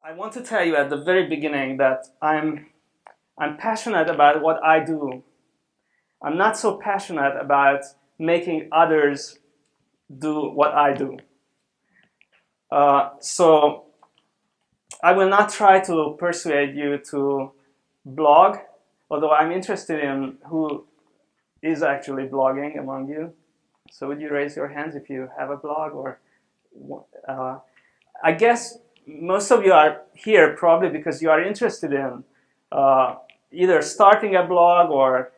I want to tell you at the very beginning that I'm passionate about what I do. I'm not so passionate about making others do what I do. So I will not try to persuade you to blog, although I'm interested in who is actually blogging among you. So would you raise your hands if you have a blog? Or I guess most of you are here probably because you are interested in uh, either starting a blog or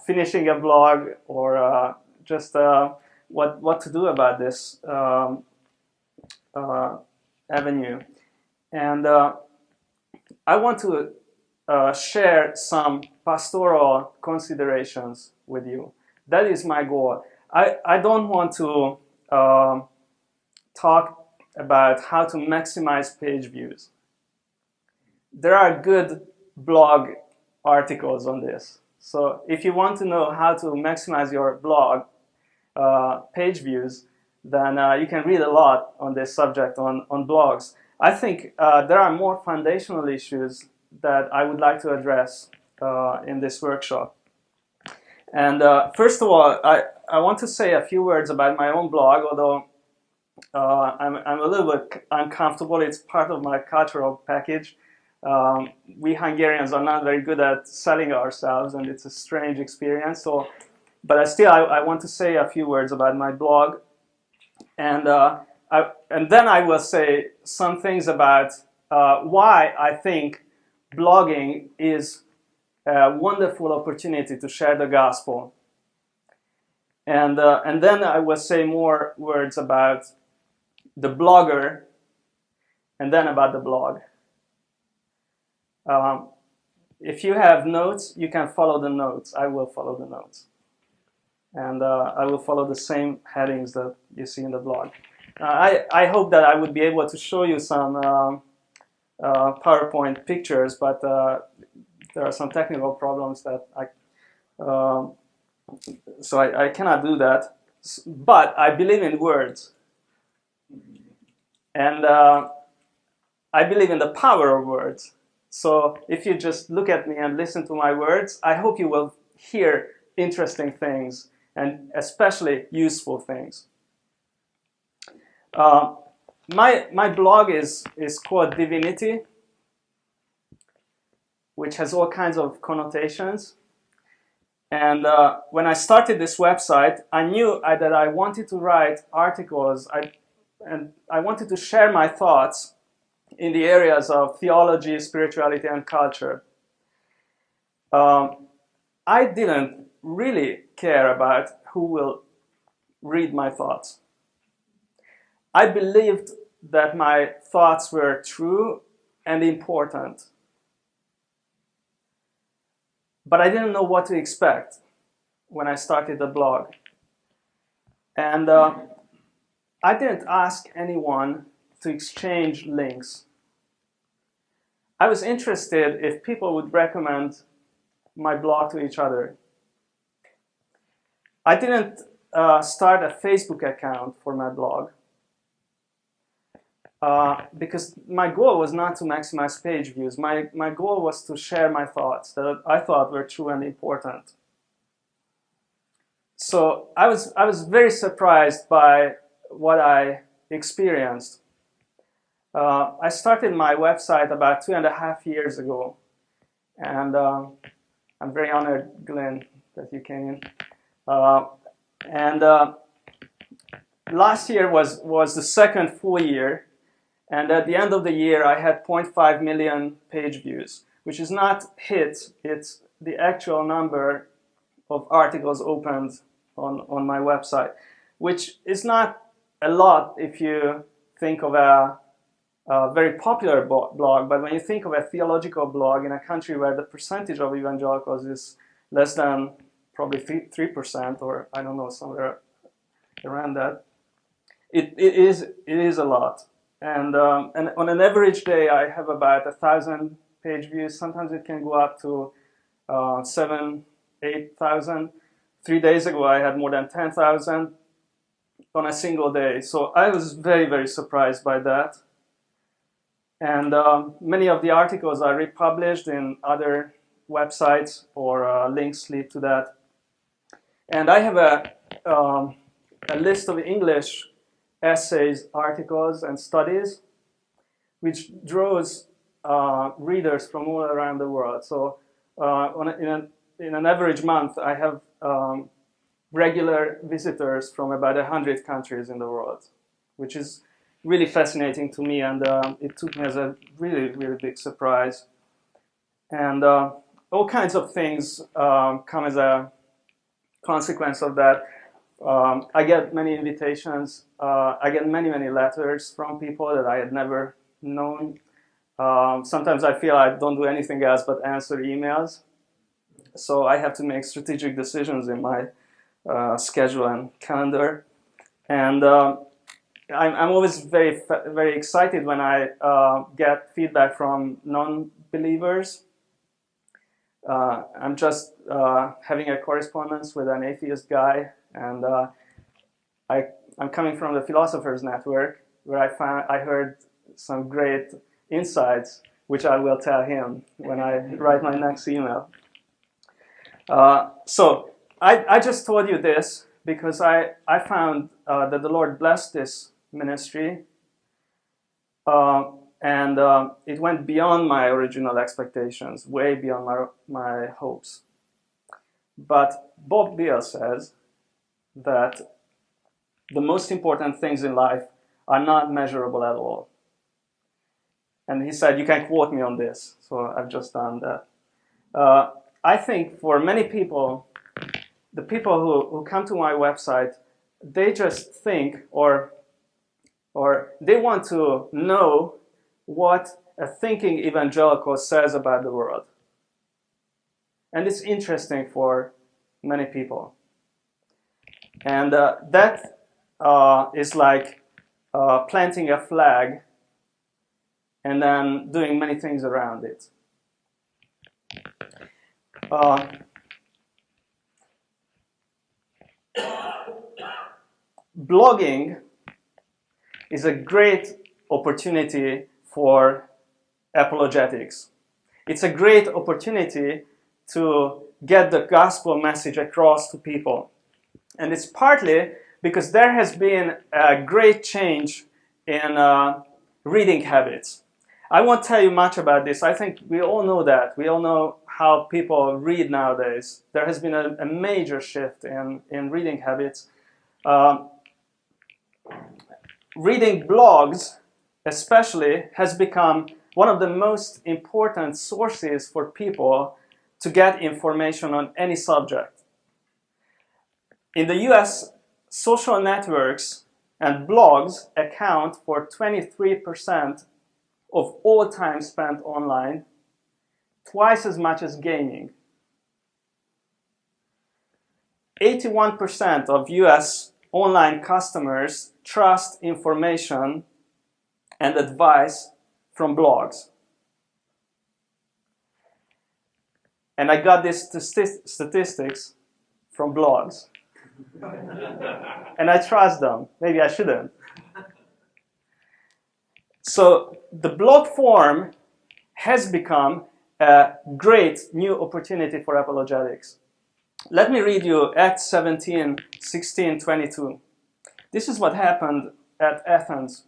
finishing a blog or just what to do about this uh, avenue. And I want to share some pastoral considerations with you. That is my goal. I don't want to talk about how to maximize page views. There are good blog articles on this. So if you want to know how to maximize your blog page views, then you can read a lot on this subject on blogs. I think there are more foundational issues that I would like to address in this workshop. And first of all, I want to say a few words about my own blog, although I'm a little bit uncomfortable. It's part of my cultural package. We Hungarians are not very good at selling ourselves, and it's a strange experience. So, but I want to say a few words about my blog, and and then I will say some things about why I think blogging is a wonderful opportunity to share the gospel, and then I will say more words about the blogger, and then about the blog. If you have notes, you can follow the notes. I will follow the notes. And I will follow the same headings that you see in the blog. I hope that I would be able to show you some PowerPoint pictures, but there are some technical problems that so I cannot do that. But I believe in words. And I believe in the power of words. So if you just look at me and listen to my words, I hope you will hear interesting things and especially useful things. My blog is called Divinity, which has all kinds of connotations. And when I started this website, I knew that I wanted to write articles and I wanted to share my thoughts in the areas of theology, spirituality, and culture. I didn't really care about who will read my thoughts. I believed that my thoughts were true and important, but I didn't know what to expect when I started the blog. And I didn't ask anyone to exchange links. I was interested if people would recommend my blog to each other. I didn't start a Facebook account for my blog because my goal was not to maximize page views. My goal was to share my thoughts that I thought were true and important. So I was very surprised by what I experienced. I started my website about 2.5 years ago, and I'm very honored, Glenn, that you came in. And last year was the second full year, and at the end of the year I had 0.5 million page views, which is not hits, it's the actual number of articles opened on my website, which is not a lot if you think of a very popular blog, but when you think of a theological blog in a country where the percentage of evangelicals is less than probably 3%, or I don't know, somewhere around that, it is a lot. And on an average day, I have about 1,000 page views. Sometimes it can go up to 7,000, 8,000. 3 days ago, I had more than 10,000 on a single day. So I was very, very surprised by that. And many of the articles are republished in other websites, or links lead to that. And I have a list of English essays, articles, and studies, which draws readers from all around the world. So in an average month, I have regular visitors from about 100 countries in the world, which is really fascinating to me, and it took me as a really, really big surprise. And all kinds of things come as a consequence of that. I get many invitations. I get many, many letters from people that I had never known. Sometimes I feel I don't do anything else but answer emails. So I have to make strategic decisions in my schedule and calendar. And I'm always very, very excited when I get feedback from non-believers. I'm just having a correspondence with an atheist guy, and I'm coming from the Philosophers Network, where I heard some great insights, which I will tell him when I write my next email. So I just told you this because I found that the Lord blessed this ministry, and it went beyond my original expectations, way beyond my hopes. But Bob Beale says that the most important things in life are not measurable at all. And he said, you can quote me on this, so I've just done that. I think for many people, the people who come to my website, they just think or they want to know what a thinking evangelical says about the world. And it's interesting for many people. And that is like planting a flag and then doing many things around it. Blogging is a great opportunity for apologetics. It's a great opportunity to get the gospel message across to people. And it's partly because there has been a great change in reading habits. I won't tell you much about this. I think we all know that. We all know how people read nowadays. There has been a major shift in reading habits. Reading blogs, especially, has become one of the most important sources for people to get information on any subject. In the US, social networks and blogs account for 23% of all time spent online, twice as much as gaming. 81% of US online customers trust information and advice from blogs. And I got these statistics from blogs. And I trust them. Maybe I shouldn't. So the blog form has become a great new opportunity for apologetics. Let me read you Acts 17, 16, 22. This is what happened at Athens.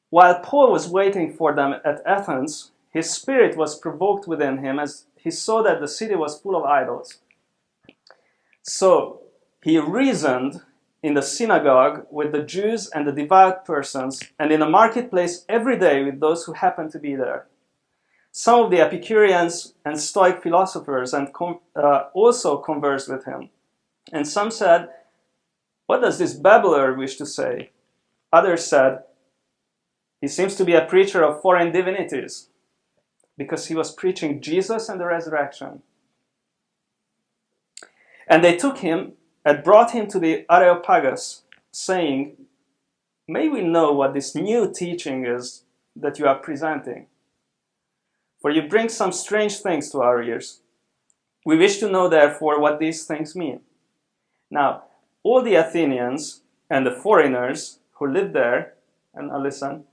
While Paul was waiting for them at Athens, his spirit was provoked within him as he saw that the city was full of idols. So he reasoned in the synagogue with the Jews and the devout persons, and in the marketplace every day with those who happened to be there. Some of the Epicureans and Stoic philosophers also conversed with him. And some said, "What does this babbler wish to say?" Others said, "He seems to be a preacher of foreign divinities," because he was preaching Jesus and the resurrection. And they took him and brought him to the Areopagus, saying, "May we know what this new teaching is that you are presenting? For you bring some strange things to our ears. We wish to know, therefore, what these things mean." Now, all the Athenians and the foreigners who lived there, and now listen,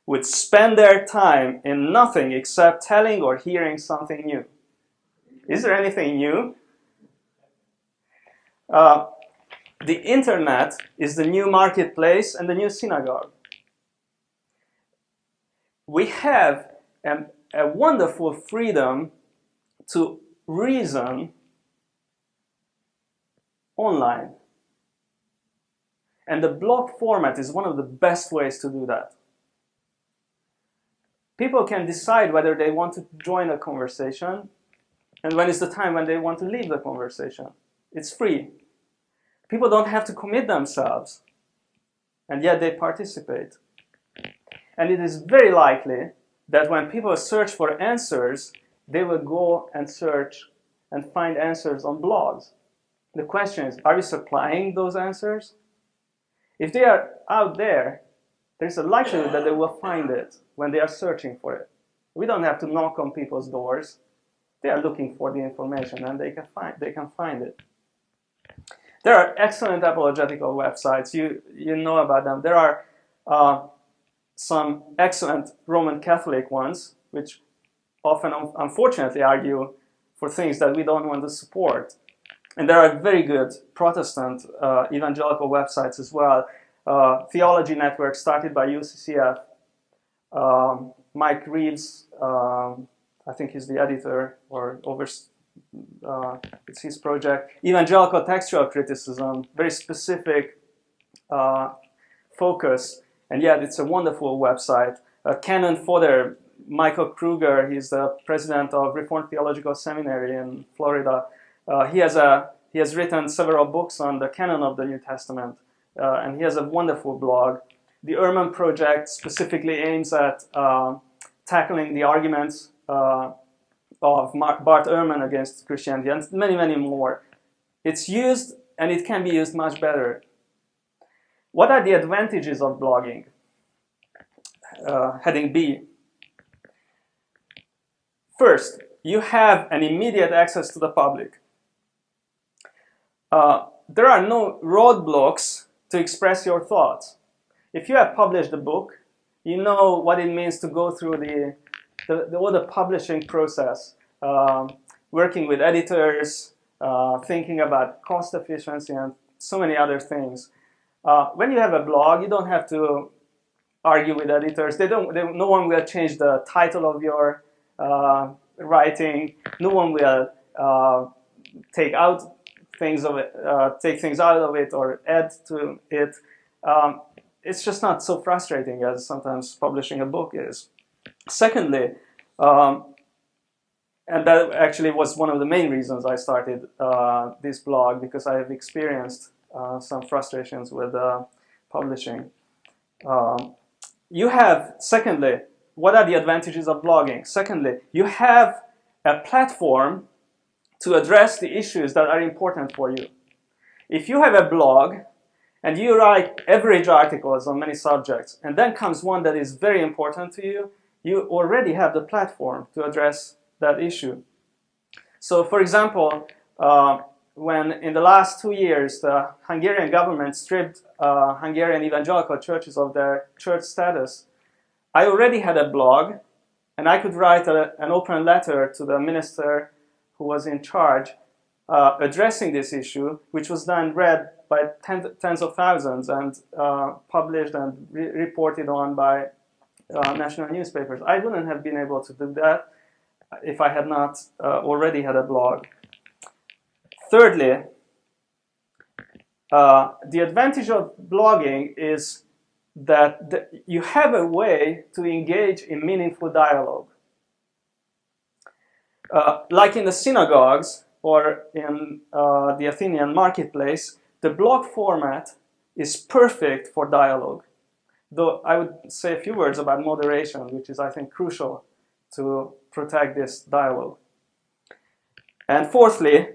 would spend their time in nothing except telling or hearing something new. Is there anything new? The internet is the new marketplace and the new synagogue. We have a wonderful freedom to reason online. And the blog format is one of the best ways to do that. People can decide whether they want to join a conversation and when is the time when they want to leave the conversation. It's free. People don't have to commit themselves, and yet they participate. And it is very likely that when people search for answers, they will go and search and find answers on blogs. The question is, are we supplying those answers? If they are out there, there's a likelihood that they will find it when they are searching for it. We don't have to knock on people's doors. They are looking for the information and they can find it. There are excellent apologetical websites. You know about them. There are some excellent Roman Catholic ones, which often, unfortunately, argue for things that we don't want to support. And there are very good Protestant evangelical websites as well. Theology Network, started by UCCF. Mike Reeves, I think he's the editor, or it's his project. Evangelical Textual Criticism, very specific focus, and yet it's a wonderful website. Canon Fodder, Michael Kruger, he's the president of Reformed Theological Seminary in Florida. He has written several books on the canon of the New Testament, and he has a wonderful blog. The Ehrman Project specifically aims at tackling the arguments of Bart Ehrman against Christianity, and many, many more. It's used, and it can be used much better. What are the advantages of blogging? Heading B. First, you have an immediate access to the public. There are no roadblocks to express your thoughts. If you have published a book, you know what it means to go through the publishing process, working with editors, thinking about cost efficiency, and so many other things. When you have a blog, you don't have to argue with editors. No one will change the title of your writing. No one will take things out of it or add to it. It's just not so frustrating as sometimes publishing a book is. Secondly, and that actually was one of the main reasons I started this blog, because I have experienced some frustrations with publishing. Secondly, what are the advantages of blogging? Secondly, you have a platform to address the issues that are important for you. If you have a blog and you write average articles on many subjects, and then comes one that is very important to you, you already have the platform to address that issue. So, for example, when in the last 2 years the Hungarian government stripped Hungarian evangelical churches of their church status, I already had a blog, and I could write an open letter to the minister who was in charge, addressing this issue, which was then read by tens of thousands and published and reported on by national newspapers. I wouldn't have been able to do that if I had not already had a blog. Thirdly, the advantage of blogging is that you have a way to engage in meaningful dialogue. Like in the synagogues or in the Athenian marketplace, the blog format is perfect for dialogue. Though I would say a few words about moderation, which is, I think, crucial to protect this dialogue. And fourthly,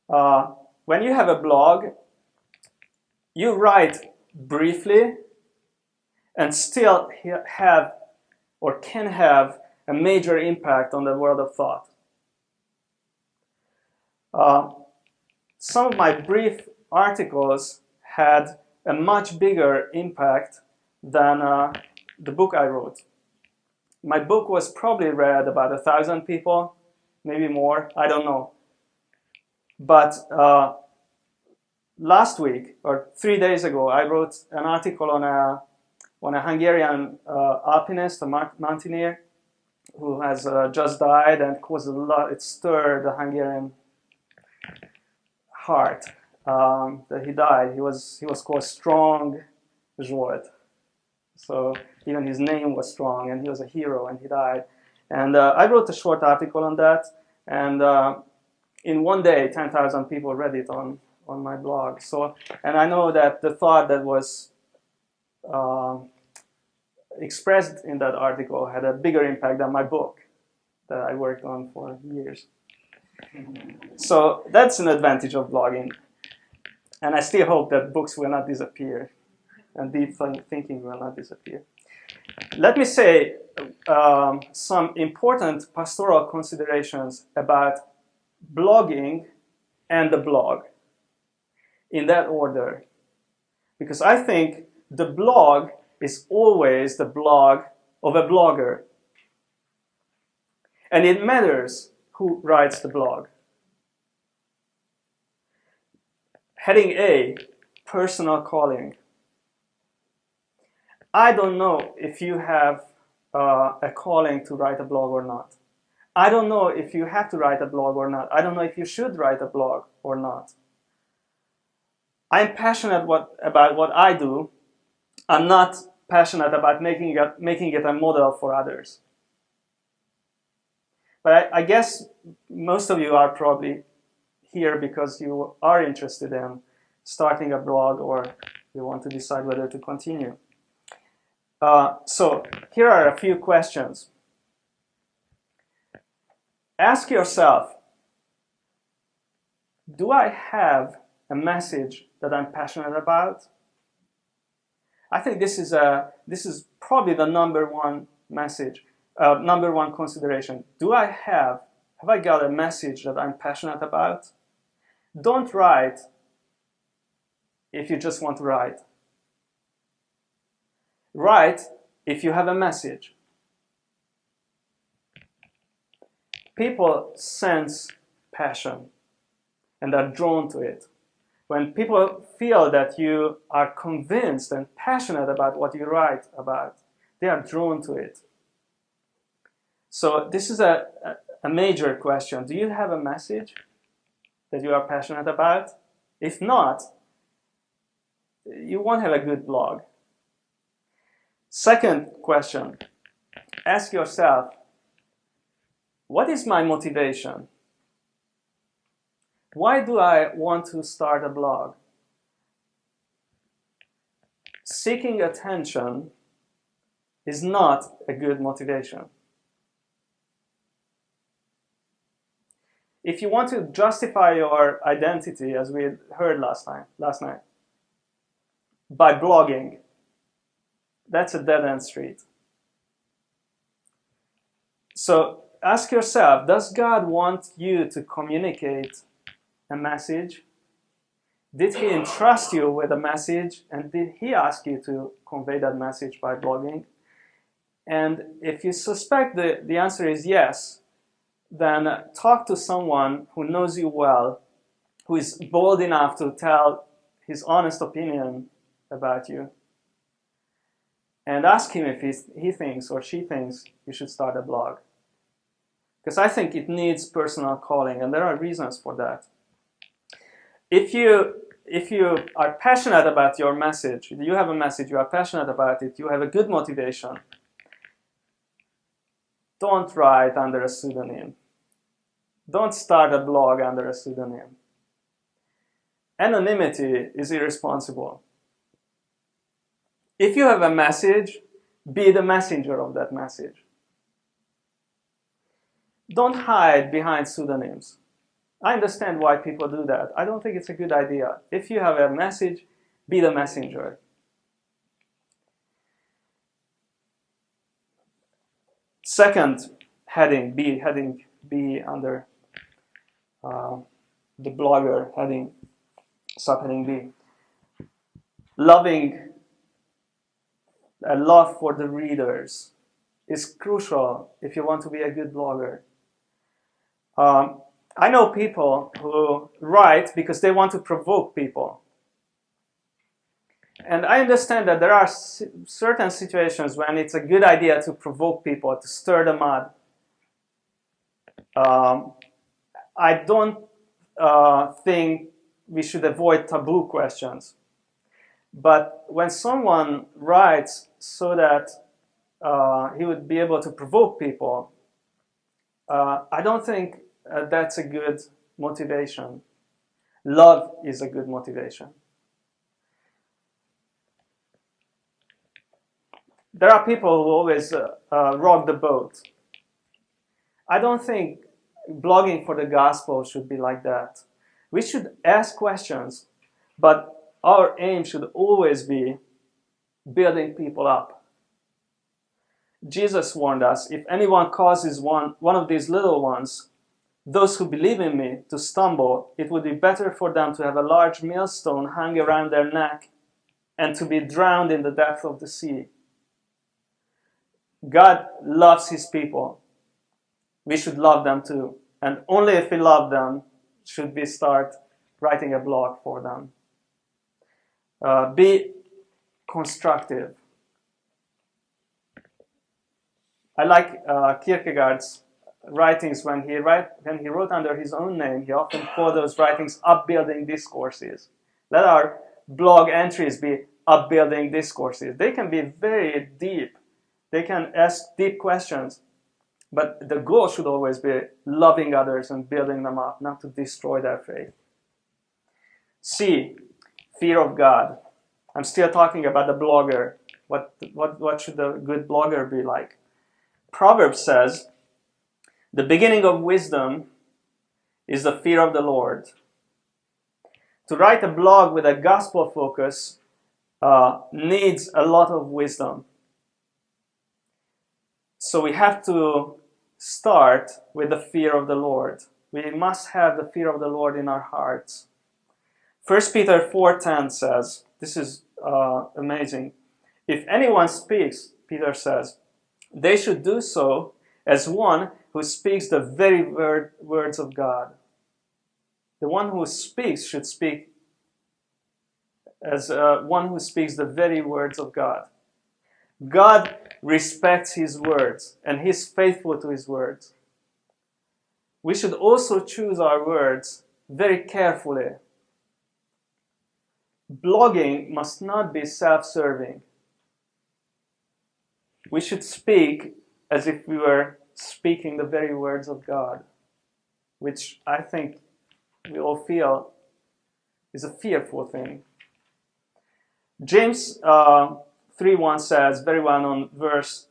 when you have a blog, you write briefly and still have or can have a major impact on the world of thought. Some of my brief articles had a much bigger impact than the book I wrote. My book was probably read about 1,000 people, maybe more, I don't know. But last week, or 3 days ago, I wrote an article on a Hungarian alpinist, a mountaineer, who has just died, and caused a lot. It stirred the Hungarian heart that he died. He was called Strong Zsolt. So even his name was strong, and he was a hero, and he died. And I wrote a short article on that, and in one day, 10,000 people read it on my blog. So, and I know that the thought that was expressed in that article had a bigger impact than my book that I worked on for years. So that's an advantage of blogging. And I still hope that books will not disappear and deep thinking will not disappear. Let me say some important pastoral considerations about blogging and the blog in that order. Because I think the blog is always the blog of a blogger. And it matters who writes the blog. Heading A, personal calling. I don't know if you have a calling to write a blog or not. I don't know if you have to write a blog or not. I don't know if you should write a blog or not. I'm passionate about what I do. I'm not passionate about making it a model for others. But I guess most of you are probably here because you are interested in starting a blog, or you want to decide whether to continue. So here are a few questions. Ask yourself, do I have a message that I'm passionate about? I think this is probably the number one message, number one consideration. Have I got a message that I'm passionate about? Don't write if you just want to write. Write if you have a message. People sense passion and are drawn to it. When people feel that you are convinced and passionate about what you write about, they are drawn to it. So this is a major question. Do you have a message that you are passionate about? If not, you won't have a good blog. Second question, ask yourself, what is my motivation? Why do I want to start a blog? Seeking attention is not a good motivation. If you want to justify your identity, as we heard last night, by blogging, that's a dead-end street. So ask yourself, does God want you to communicate a message? Did he entrust you with a message, and did he ask you to convey that message by blogging? And if you suspect the answer is yes, then talk to someone who knows you well, who is bold enough to tell his honest opinion about you. And ask him if he thinks or she thinks you should start a blog. Because I think it needs personal calling, and there are reasons for that. If you are passionate about your message, you have a message, you are passionate about it, you have a good motivation, don't write under a pseudonym. Don't start a blog under a pseudonym. Anonymity is irresponsible. If you have a message, be the messenger of that message. Don't hide behind pseudonyms. I understand why people do that. I don't think it's a good idea. If you have a message, be the messenger. Second heading B under the blogger heading, subheading B. Loving a love for the readers is crucial if you want to be a good blogger. I know people who write because they want to provoke people. And I understand that there are certain situations when it's a good idea to provoke people, to stir them up. I don't think we should avoid taboo questions. But when someone writes so that he would be able to provoke people, I don't think that's a good motivation. Love is a good motivation. There are people who always rock the boat. I don't think blogging for the gospel should be like that. We should ask questions, but our aim should always be building people up. Jesus warned us, if anyone causes one of these little ones, those who believe in me, to stumble, it would be better for them to have a large millstone hung around their neck and to be drowned in the depth of the sea. God loves his people. We should love them too. And only if we love them should we start writing a blog for them. Be constructive. I like Kierkegaard's writings when he wrote under his own name. He often called those writings upbuilding discourses. Let our blog entries be upbuilding discourses. They can be very deep. They can ask deep questions. But the goal should always be loving others and building them up, not to destroy their faith. C, fear of God. I'm still talking about the blogger. What should a good blogger be like? Proverbs says, the beginning of wisdom is the fear of the Lord. To write a blog with a gospel focus needs a lot of wisdom. So we have to start with the fear of the Lord. We must have the fear of the Lord in our hearts. 1 Peter 4:10 says, this is amazing. If anyone speaks, Peter says, they should do so as one who speaks the very words of God. The one who speaks should speak as one who speaks the very words of God. God respects his words and he's faithful to his words. We should also choose our words very carefully. Blogging must not be self-serving. We should speak as if we were speaking the very words of God, which I think we all feel is a fearful thing. James 3:1 says, very well-known verse,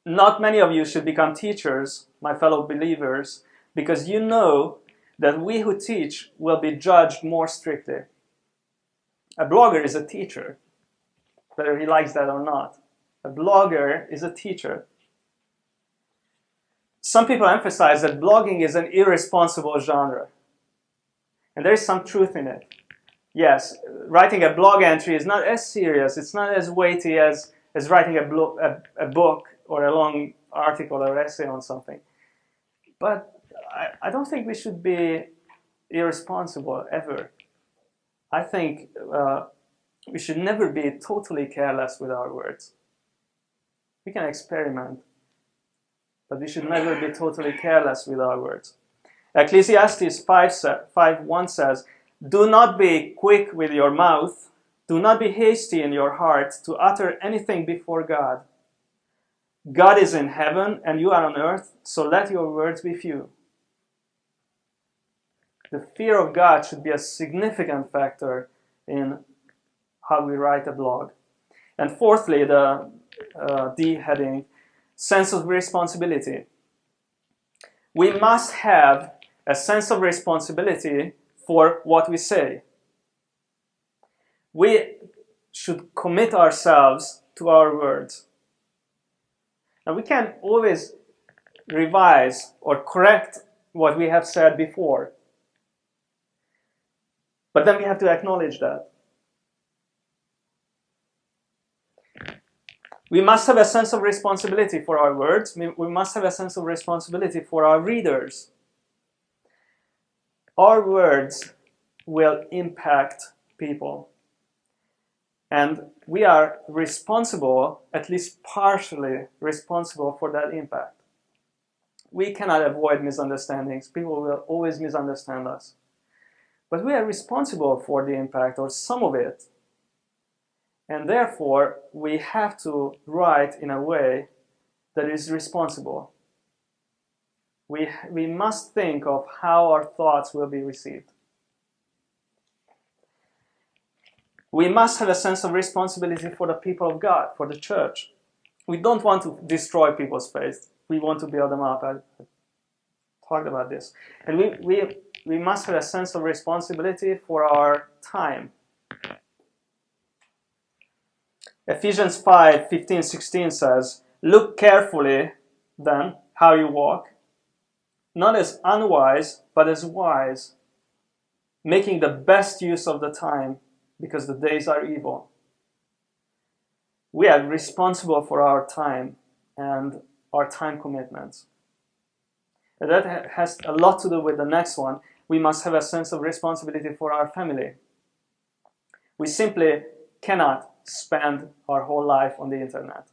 not many of you should become teachers, my fellow believers, because you know that we who teach will be judged more strictly. A blogger is a teacher, whether he likes that or not. A blogger is a teacher. Some people emphasize that blogging is an irresponsible genre. And there is some truth in it. Yes, writing a blog entry is not as serious, it's not as weighty as writing a book or a long article or essay on something. But I don't think we should be irresponsible ever. I think we should never be totally careless with our words. We can experiment, but we should never be totally careless with our words. Ecclesiastes 5:1 says, do not be quick with your mouth, do not be hasty in your heart to utter anything before God. God is in heaven and you are on earth, so let your words be few. The fear of God should be a significant factor in how we write a blog. And fourthly, the D heading, sense of responsibility. We must have a sense of responsibility for what we say. We should commit ourselves to our words. And we can always revise or correct what we have said before. But then we have to acknowledge that. We must have a sense of responsibility for our words. We must have a sense of responsibility for our readers. Our words will impact people. And we are responsible, at least partially responsible for that impact. We cannot avoid misunderstandings. People will always misunderstand us. But we are responsible for the impact, or some of it. And therefore, we have to write in a way that is responsible. We must think of how our thoughts will be received. We must have a sense of responsibility for the people of God, for the church. We don't want to destroy people's faith. We want to build them up. I talked about this. And we must have a sense of responsibility for our time. Ephesians 5:15-16 says, "Look carefully, then, how you walk, not as unwise, but as wise, making the best use of the time, because the days are evil." We are responsible for our time and our time commitments. And that has a lot to do with the next one. We must have a sense of responsibility for our family. We simply cannot spend our whole life on the internet.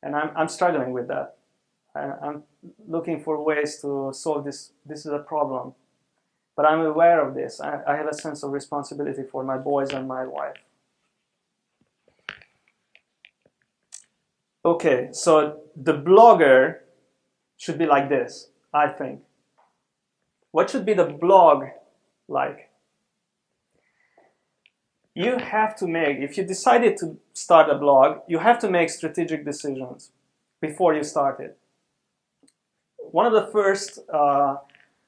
And I'm struggling with that. I'm looking for ways to solve this. This is a problem. But I'm aware of this. I have a sense of responsibility for my boys and my wife. Okay, so the blogger should be like this, I think. What should be the blog like? You have to make, if you decided to start a blog, you have to make strategic decisions before you start it. One of the first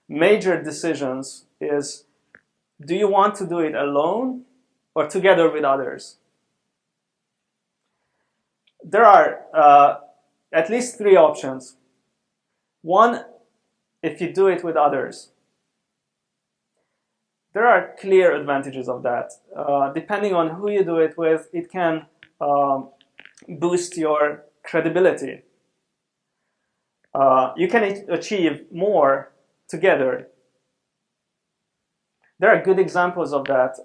major decisions is, do you want to do it alone or together with others? There are at least three options. One, if you do it with others. There are clear advantages of that. Depending on who you do it with, it can boost your credibility. You can achieve more together. There are good examples of that.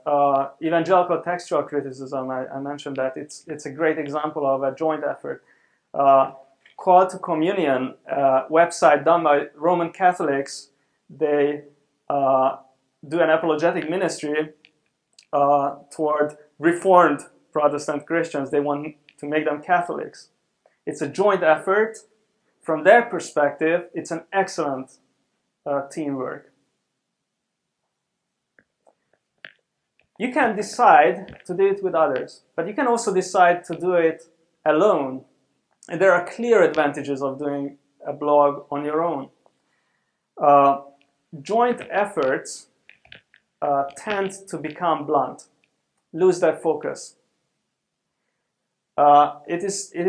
Evangelical textual criticism, I mentioned that. It's a great example of a joint effort. Call to Communion website done by Roman Catholics. They do an apologetic ministry toward Reformed Protestant Christians. They want to make them Catholics. It's a joint effort. From their perspective, it's an excellent teamwork. You can decide to do it with others, but you can also decide to do it alone. And there are clear advantages of doing a blog on your own. Joint efforts tend to become blunt, lose their focus. It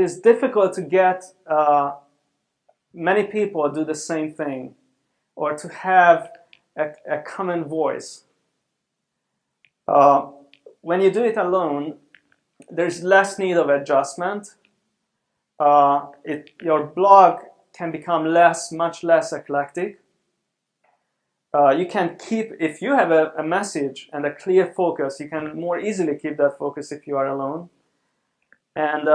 is difficult to get many people do the same thing or to have a common voice. When you do it alone, there's less need of adjustment. Your blog can become much less eclectic. You can keep, if you have a message and a clear focus, you can more easily keep that focus if you are alone. And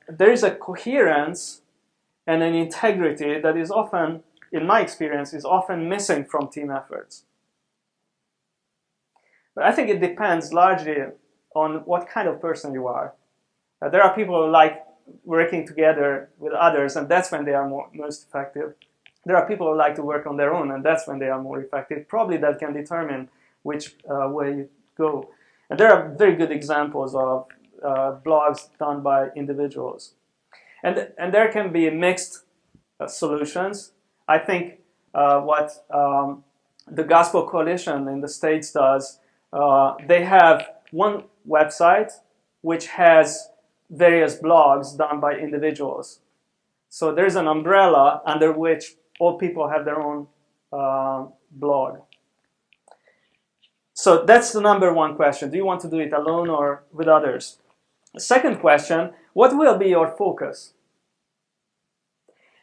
there is a coherence and an integrity that is often, in my experience, is often missing from team efforts. But I think it depends largely on what kind of person you are. There are people who like working together with others, and that's when they are most effective. There are people who like to work on their own, and that's when they are more effective. Probably that can determine which way you go. And there are very good examples of blogs done by individuals. And there can be mixed solutions. I think what the Gospel Coalition in the States does, they have one website which has various blogs done by individuals. So there's an umbrella under which all people have their own blog. So that's the number one question. Do you want to do it alone or with others? Second question, what will be your focus?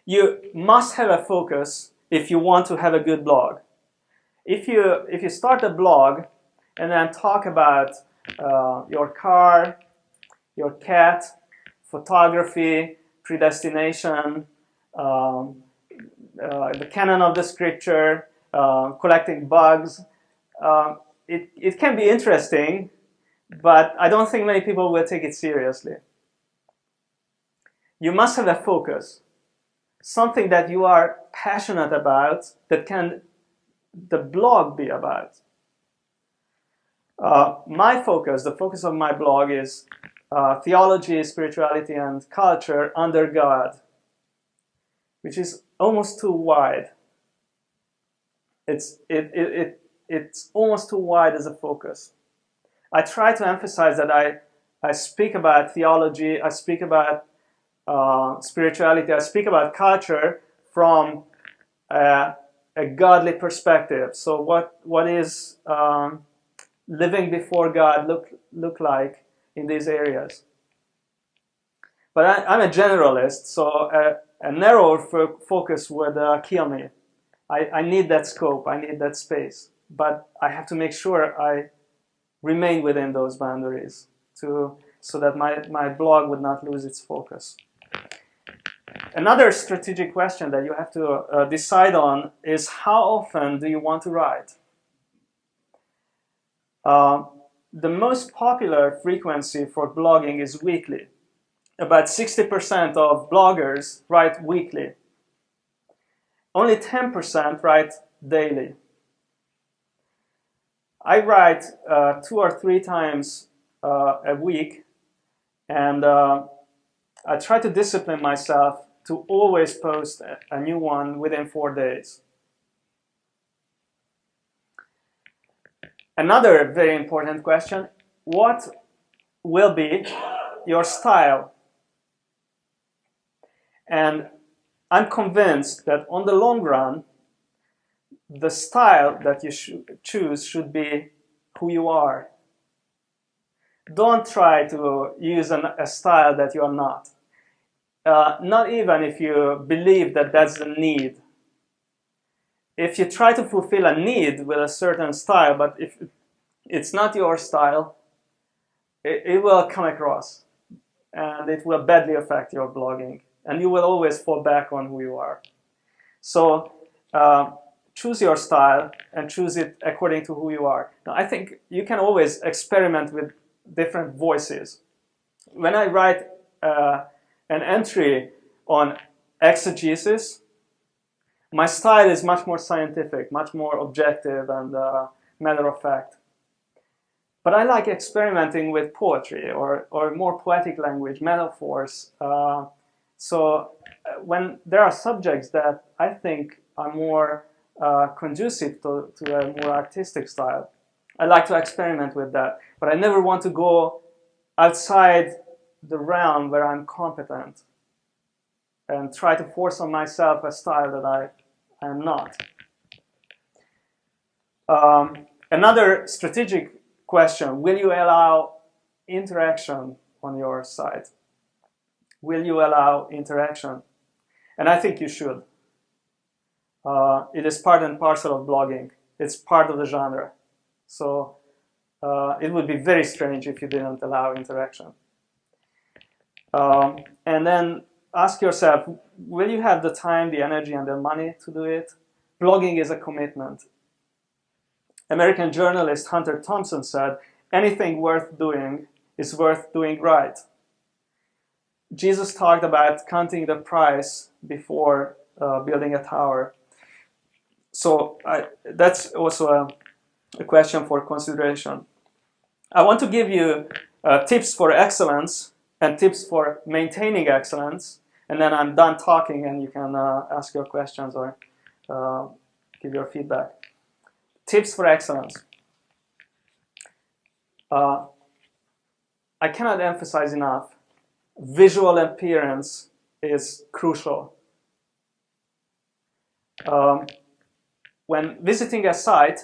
You must have a focus if you want to have a good blog. If you start a blog and then talk about your car, your cat, photography, predestination, the canon of the scripture, collecting bugs, it can be interesting, but I don't think many people will take it seriously. You must have a focus, something that you are passionate about, that can the blog be about. My focus, the focus of my blog is theology, spirituality, and culture under God, which is almost too wide. It's almost too wide as a focus. I try to emphasize that I speak about theology, I speak about spirituality, I speak about culture from a godly perspective. So what is living before God look like in these areas? But I'm a generalist, so a narrower focus would kill me. I need that scope, I need that space, but I have to make sure I remain within those boundaries so that my blog would not lose its focus. Another strategic question that you have to decide on is, how often do you want to write? The most popular frequency for blogging is weekly. About 60% of bloggers write weekly. Only 10% write daily. I write 2 or 3 times a week, and I try to discipline myself to always post a new one within 4 days. Another very important question, what will be your style? And I'm convinced that on the long run, the style that you choose should be who you are. Don't try to use a style that you are not. Not even if you believe that that's a need. If you try to fulfill a need with a certain style, but if it's not your style, it will come across and it will badly affect your blogging, and you will always fall back on who you are. So choose your style and choose it according to who you are. Now, I think you can always experiment with different voices. When I write an entry on exegesis, my style is much more scientific, much more objective and matter of fact. But I like experimenting with poetry or more poetic language, metaphors. So when there are subjects that I think are more conducive to a more artistic style, I like to experiment with that. But I never want to go outside the realm where I'm competent and try to force on myself a style that I am not. Another strategic question, will you allow interaction on your site? Will you allow interaction? And I think you should. It is part and parcel of blogging. It's part of the genre. So it would be very strange if you didn't allow interaction. And then ask yourself, will you have the time, the energy, and the money to do it? Blogging is a commitment. American journalist Hunter Thompson said, anything worth doing is worth doing right. Jesus talked about counting the price before building a tower. So that's also a question for consideration. I want to give you tips for excellence and tips for maintaining excellence, and then I'm done talking and you can ask your questions or give your feedback. Tips for excellence. I cannot emphasize enough, visual appearance is crucial. When visiting a site,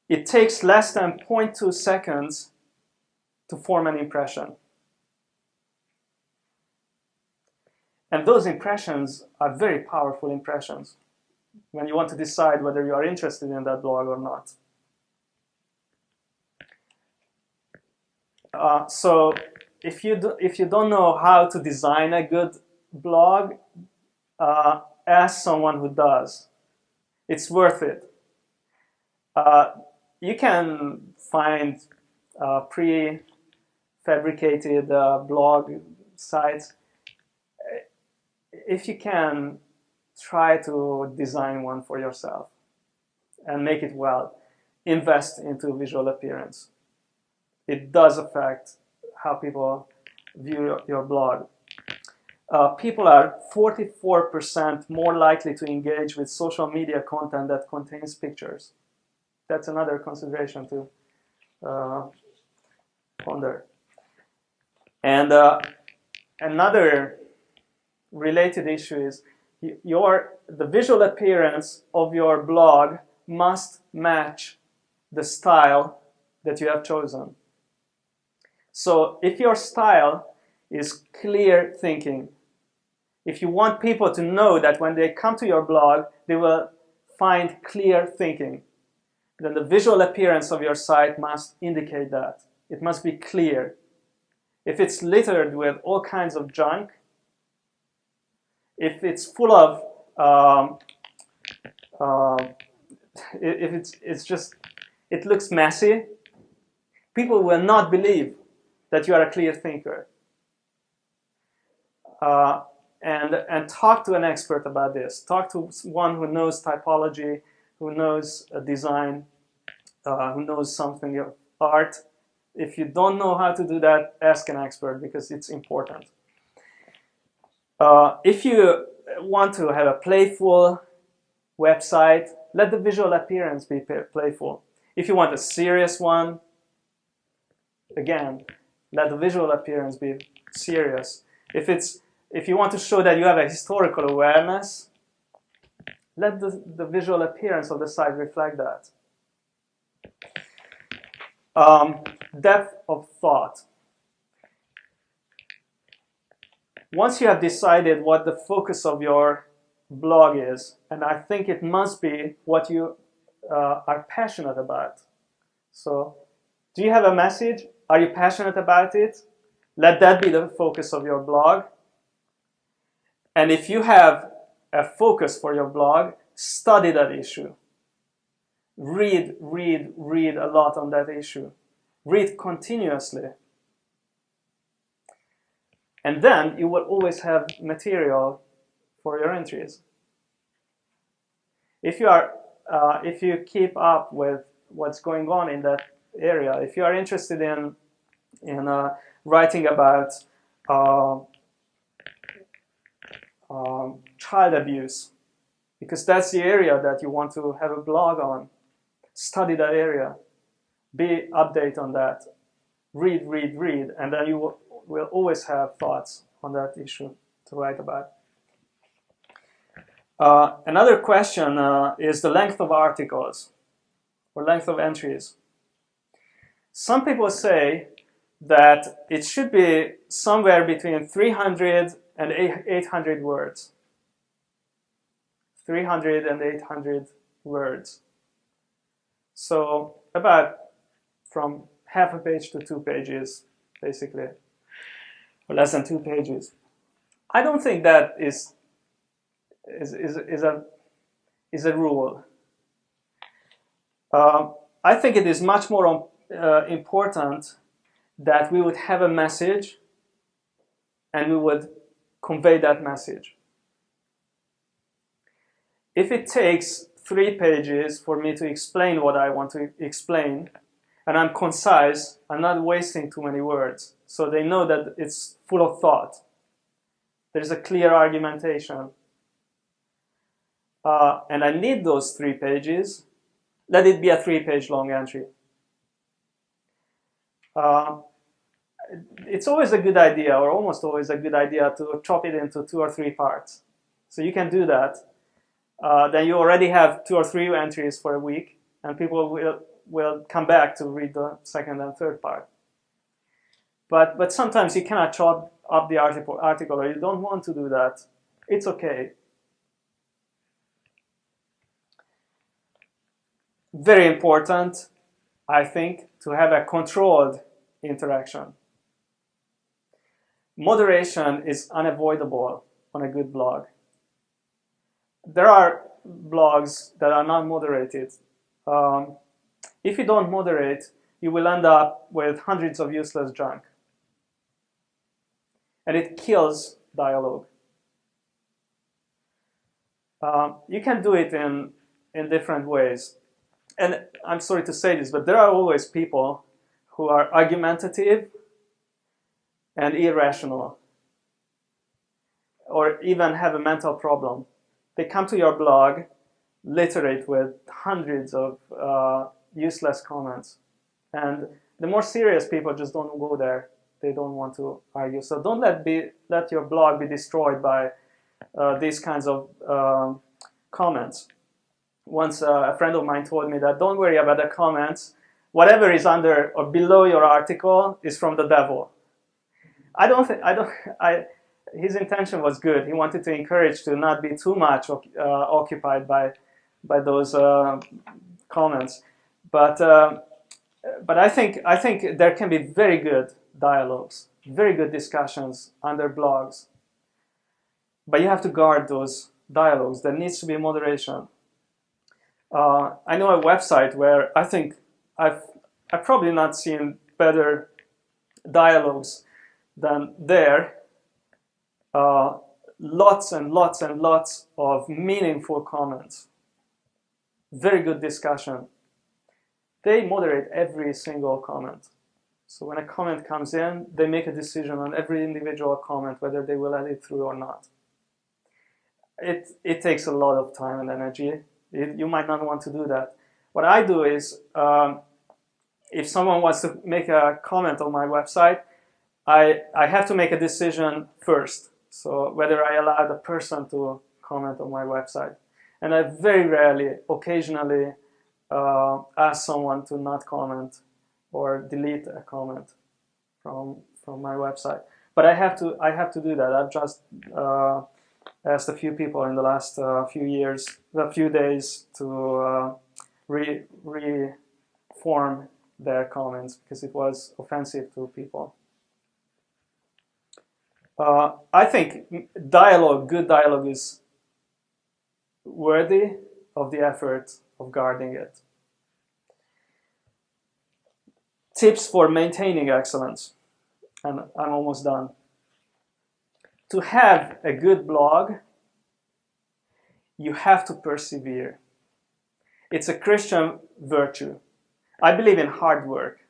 it takes less than 0.2 seconds to form an impression. And those impressions are very powerful impressions when you want to decide whether you are interested in that blog or not. So if you don't know how to design a good blog, ask someone who does. It's worth it. You can find pre-fabricated blog sites. If you can, try to design one for yourself and make it well. Invest into visual appearance. It does affect how people view your blog. People are 44% more likely to engage with social media content that contains pictures. That's another consideration to ponder. And another related issue is the visual appearance of your blog must match the style that you have chosen. So if your style is clear thinking, if you want people to know that when they come to your blog, they will find clear thinking, then the visual appearance of your site must indicate that. It must be clear. If it's littered with all kinds of junk, if it's full of, it looks messy, people will not believe that you are a clear thinker. And talk to an expert about this. Talk to one who knows typology, who knows design, who knows something of art. If you don't know how to do that, ask an expert because it's important. If you want to have a playful website, let the visual appearance be playful. If you want a serious one, again, let the visual appearance be serious. If you want to show that you have a historical awareness, let the visual appearance of the site reflect that. Depth of thought. Once you have decided what the focus of your blog is, and I think it must be what you are passionate about. So, do you have a message? Are you passionate about it? Let that be the focus of your blog. And if you have a focus for your blog, study that issue. Read a lot on that issue. Read continuously. And then you will always have material for your entries. If you keep up with what's going on in that area, if you are interested in writing about child abuse, because that's the area that you want to have a blog on, study that area, be update on that, read, and then you will always have thoughts on that issue to write about. Another question is the length of articles or length of entries. Some people say that it should be somewhere between 300 and 800 words. 300 and 800 words. So about from half a page to 2 pages, basically, or less than 2 pages. I don't think that is a rule. I think it is much more important that we would have a message and we would convey that message. If it takes 3 pages for me to explain what I want to explain, and I'm concise, I'm not wasting too many words, so they know that it's full of thought. There's a clear argumentation. And I need those 3 pages, let it be a 3-page long entry. It's always a good idea, or almost always a good idea, to chop it into 2 or 3 parts. So you can do that. Then you already have 2 or 3 entries for a week, and people will come back to read the second and third part. But sometimes you cannot chop up the article or you don't want to do that. It's okay. Very important, I think, to have a controlled interaction. Moderation is unavoidable on a good blog. There are blogs that are not moderated. If you don't moderate, you will end up with hundreds of useless junk. And it kills dialogue. You can do it in different ways. And I'm sorry to say this, but there are always people who are argumentative and irrational, or even have a mental problem. They come to your blog, literate with hundreds of useless comments. And the more serious people just don't go there. They don't want to argue. So don't let your blog be destroyed by these kinds of comments. Once a friend of mine told me that don't worry about the comments. Whatever is under or below your article is from the devil. His intention was good. He wanted to encourage to not be too much occupied by those comments. But I think there can be very good dialogues, very good discussions under blogs. But you have to guard those dialogues. There needs to be moderation. I know a website where I think I've probably not seen better dialogues than there. Lots and lots and lots of meaningful comments. Very good discussion. They moderate every single comment. So when a comment comes in, they make a decision on every individual comment, whether they will let it through or not. It takes a lot of time and energy. You might not want to do that. What I do is, if someone wants to make a comment on my website, I have to make a decision first. So whether I allow the person to comment on my website. And I very rarely, occasionally, ask someone to not comment or delete a comment from my website. But I have to do that. I've just asked a few people in the last few days to reform their comments because it was offensive to people. I think good dialogue is worthy of the effort of guarding it. Tips for maintaining excellence. And I'm almost done. To have a good blog, you have to persevere. It's a Christian virtue. I believe in hard work.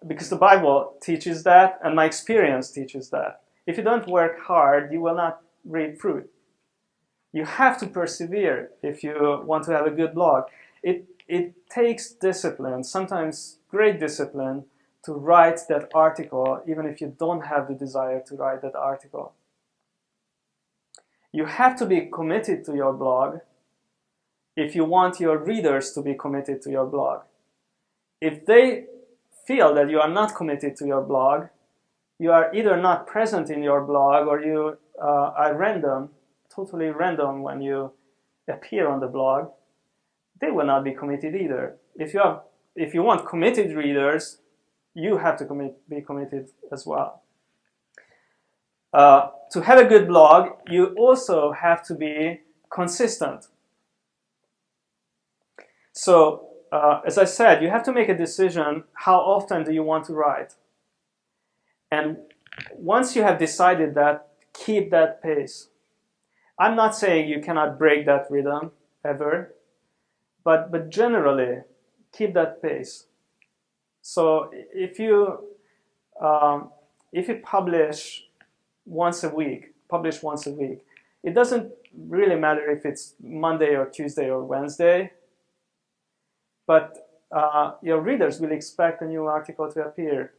Because the Bible teaches that, and my experience teaches that. If you don't work hard, you will not reap fruit. You have to persevere if you want to have a good blog. It takes discipline, sometimes great discipline, to write that article, even if you don't have the desire to write that article. You have to be committed to your blog if you want your readers to be committed to your blog. If they feel that you are not committed to your blog, you are either not present in your blog or you are totally random when you appear on the blog, they will not be committed either. If you want committed readers, you have to be committed as well. To have a good blog, you also have to be consistent. So, as I said, you have to make a decision, how often do you want to write? And once you have decided that, keep that pace. I'm not saying you cannot break that rhythm ever, but generally, keep that pace. So if you publish once a week, it doesn't really matter if it's Monday or Tuesday or Wednesday, but your readers will expect a new article to appear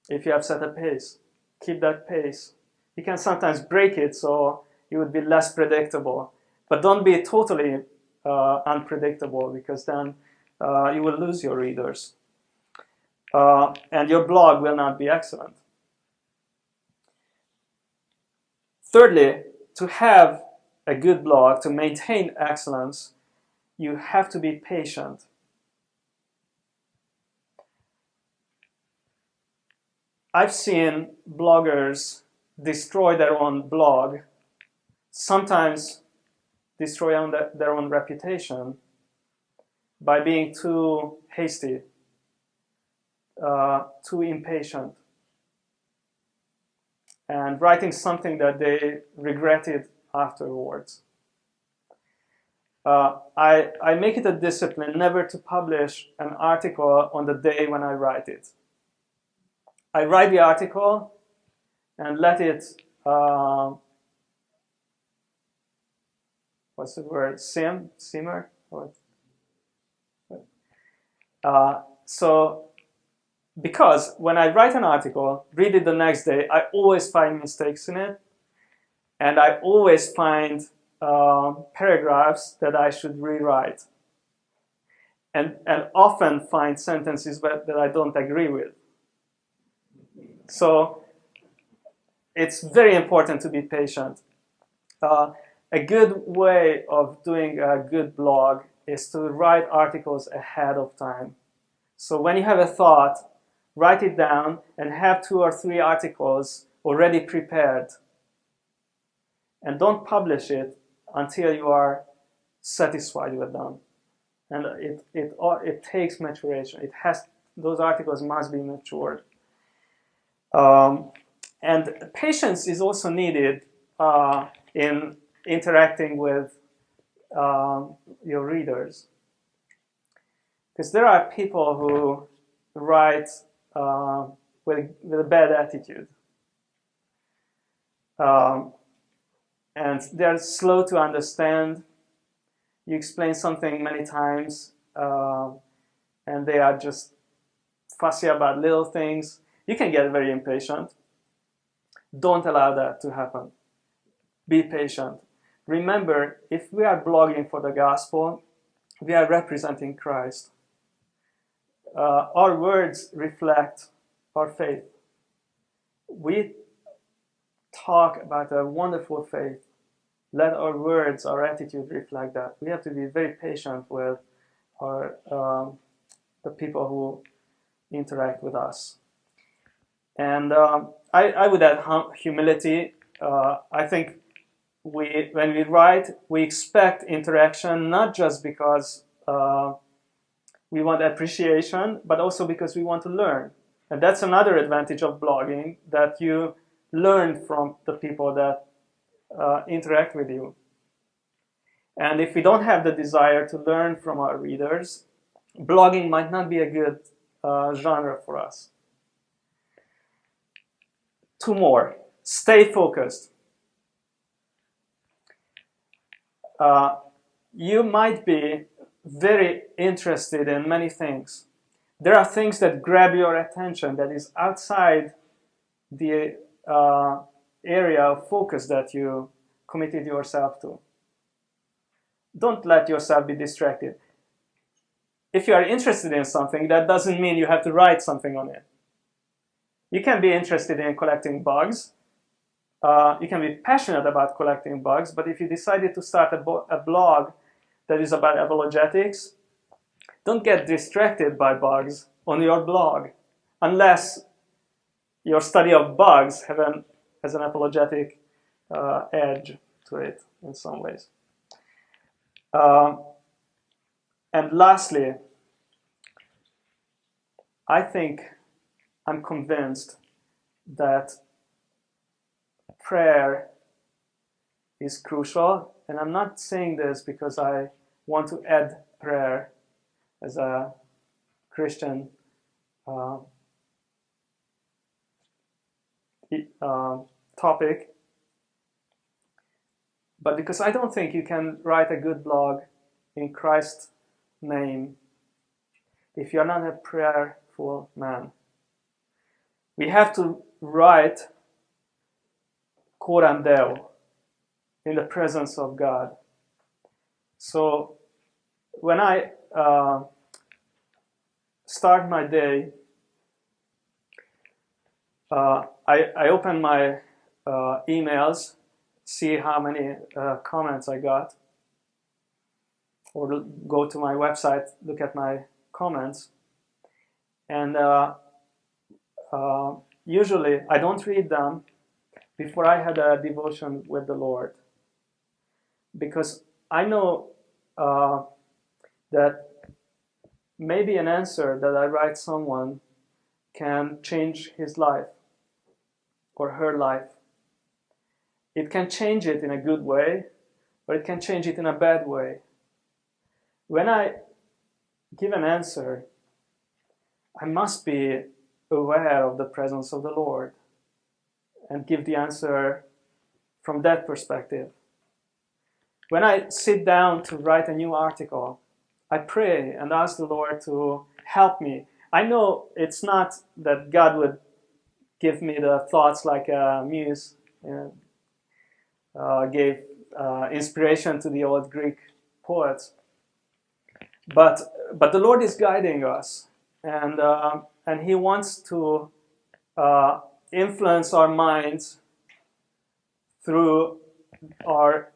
if you have set a pace. Keep that pace. You can sometimes break it so you would be less predictable, but don't be totally unpredictable, because then you will lose your readers. and your blog will not be excellent. Thirdly, to have a good blog, to maintain excellence, you have to be patient. I've seen bloggers destroy their own blog, sometimes destroy their own reputation by being too hasty, too impatient, and writing something that they regretted afterwards. I make it a discipline never to publish an article on the day when I write it. I write the article and let it, what's the word, simmer? So, because when I write an article, read it the next day, I always find mistakes in it, and I always find paragraphs that I should rewrite, and often find sentences that I don't agree with. So it's very important to be patient. A good way of doing a good blog is to write articles ahead of time. So when you have a thought, write it down and have 2 or 3 articles already prepared. And don't publish it until you are satisfied with them. And it takes maturation. Those articles must be matured. And patience is also needed in interacting with your readers. Because there are people who write with a bad attitude. And they're slow to understand. You explain something many times, and they are just fussy about little things. You can get very impatient. Don't allow that to happen. Be patient. Remember, if we are blogging for the gospel, we are representing Christ. Our words reflect our faith. We talk about a wonderful faith. Let our words, our attitude reflect that. We have to be very patient with the people who interact with us. And I would add humility. I think when we write, we expect interaction, not just because we want appreciation, but also because we want to learn. And that's another advantage of blogging, that you learn from the people that interact with you. And if we don't have the desire to learn from our readers, blogging might not be a good genre for us. 2 more. Stay focused. You might be very interested in many things. There are things that grab your attention that is outside the area of focus that you committed yourself to. Don't let yourself be distracted. If you are interested in something, that doesn't mean you have to write something on it. You can be interested in collecting bugs. You can be passionate about collecting bugs, but if you decided to start a blog that is about apologetics, don't get distracted by bugs on your blog, unless your study of bugs has an apologetic edge to it in some ways. And lastly, I'm convinced that prayer is crucial, and I'm not saying this because I want to add prayer as a Christian topic, but because I don't think you can write a good blog in Christ's name if you're not a prayerful man. We have to write coram Deo, in the presence of God. So when I start my day, I open my emails, see how many comments I got, or go to my website, look at my comments, and usually I don't read them before I had a devotion with the Lord, because I know that maybe an answer that I write someone can change his life or her life. It can change it in a good way, or it can change it in a bad way. When I give an answer, I must be aware of the presence of the Lord and give the answer from that perspective. When I sit down to write a new article, I pray and ask the Lord to help me. I know it's not that God would give me the thoughts like a muse gave inspiration to the old Greek poets. But the Lord is guiding us, and He wants to influence our minds through our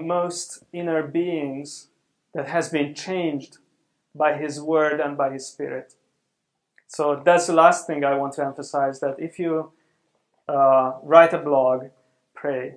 most inner beings that has been changed by His Word and by His Spirit. So that's the last thing I want to emphasize, that if you write a blog, pray.